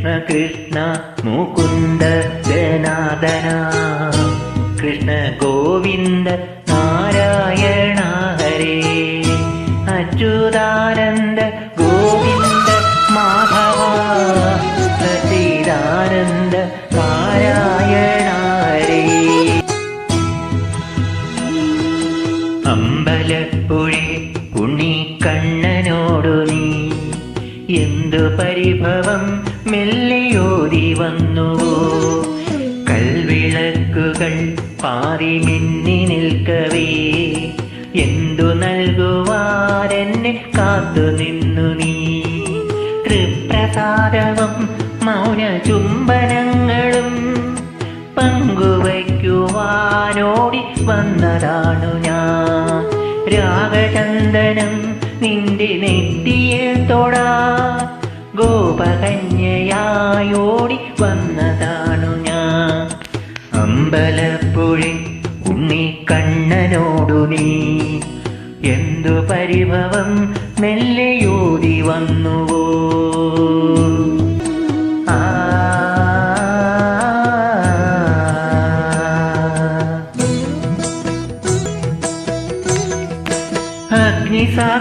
കൃഷ്ണ കൃഷ്ണ മുകുന്ദ ജനാർദന കൃഷ്ണ ഗോവിന്ദ നാരായണ ഹരേ അച്യുതാനന്ദ ഗോവിന്ദ മാധവ സച്ചിദാനന്ദ നാരായണ ഹരേ. അമ്പലപ്പുഴേ ഉണ്ണിക്കണ്ണനോടു നീ എന്തു പരിഭവം മെല്ലെയോതി വന്നുവോ. കൽവിളക്കുകൾ പാറി മിന്നി നിൽക്കവേ എന്തു നൽകുവാരെന്നെ കാത്തു നിന്നു നീ. തൃപ്രസാദവും മൗന ചുംബനങ്ങളും പങ്കുവയ്ക്കുവാനോടി വന്നതാണു ഞാൻ. രാഗചന്ദനം നിന്റെ നെറ്റിയിൽ തൊടാ ഗോപകന്യയായോടി വന്നതാണു ഞാൻ. അമ്പലപ്പുഴ ഉണ്ണിക്കണ്ണനോടു നീ എന്തു പരിഭവം മെല്ലെയോതി വന്നുവോ.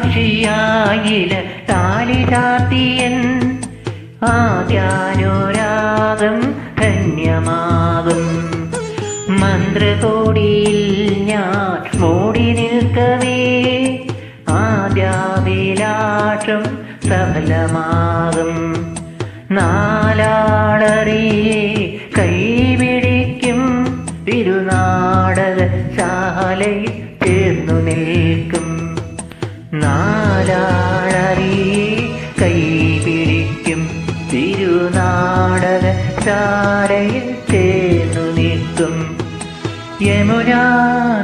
അഗ്നിസാക്ഷിയായില താലി ചാർത്തിയൻ ആദ്യാനുരാഗം ധന്യമാകും. മന്ത്രകോടിയിൽ ഞാൻ മൂടി നിൽക്കവേ ആദ്യാഭിലാഷം സഫലമാകും. നാലാളറിയെ കൈപിടിക്കും തിരുനാടകശാലയിൽ ചേർന്നു നിൽക്കും. നാലാളറിയെ കൈപിടിക്കും തിരുനാടകശാലയിൽ ചേർന്നു നിൽക്കും. യമുനാ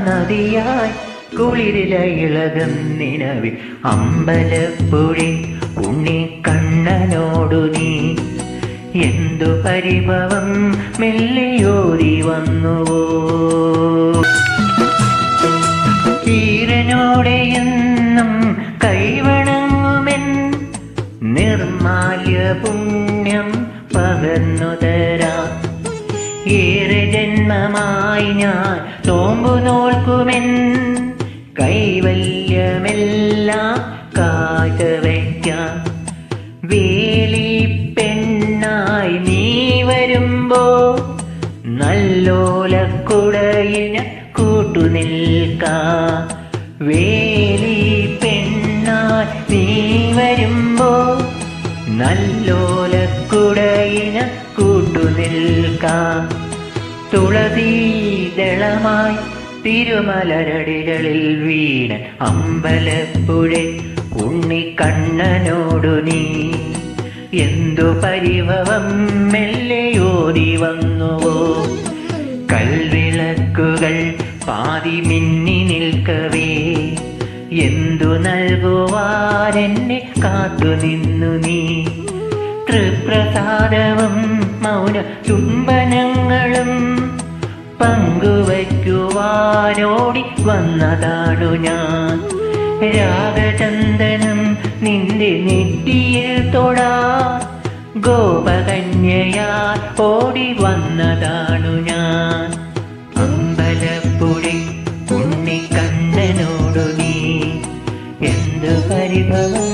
നദിയായി കുളിരില ഇളകും നിലവിൽ അമ്പലപ്പുഴ ഉണ്ണിക്കണ്ണനോടു നീ എന്തു പരിഭവം മെല്ലെയോതി വന്നുവോ. ഈരനോടെയെന്നും കൈവണങ്ങുമെൻ നിർമാല്യ പുണ്യം പകർന്നു തരാം. ഏറെ ജന്മമായി ഞാൻ നോമ്പു നോൽക്കുമെൻ കൈവല്യമെല്ലാം കാഴ്ചവയ്ക്കാം. വേലി പെണ്ണായി നീ വരുമ്പോ നല്ലോലക്കുടയിന് കൂട്ടുനിൽക്കാം. വേലി പെണ്ണായി നീ വരുമ്പോ നല്ലോലക്കുടയിന് കൂട്ടുനിൽക്കാം. തുളസീദളമായി തിരുമലരടികളിൽ വീണ അമ്പലപ്പുഴ ഉണ്ണിക്കണ്ണനോടു നീ എന്തു പരിഭവം മെല്ലെയോതി വന്നുവോ. കൽവിളക്കുകൾ പാതി മിന്നി നിൽക്കവേ എന്തു നൽകുവാരെന്നെ കാത്തു നിന്നു നീ. തൃപ്രസാദവും മൗന ചുംബനങ്ങളും പങ്കുവയ്ക്കുവാനോടി വന്നതാണു ഞാൻ. രാഗചന്ദനം നിന്റെ നെറ്റിയിൽ തൊടാ ഗോപകന്യയാ ഓടി വന്നതാണു ഞാൻ. അമ്പലപ്പുഴ ഉണ്ണിക്കണ്ണനോടു നീ എന്തു പരിഭവം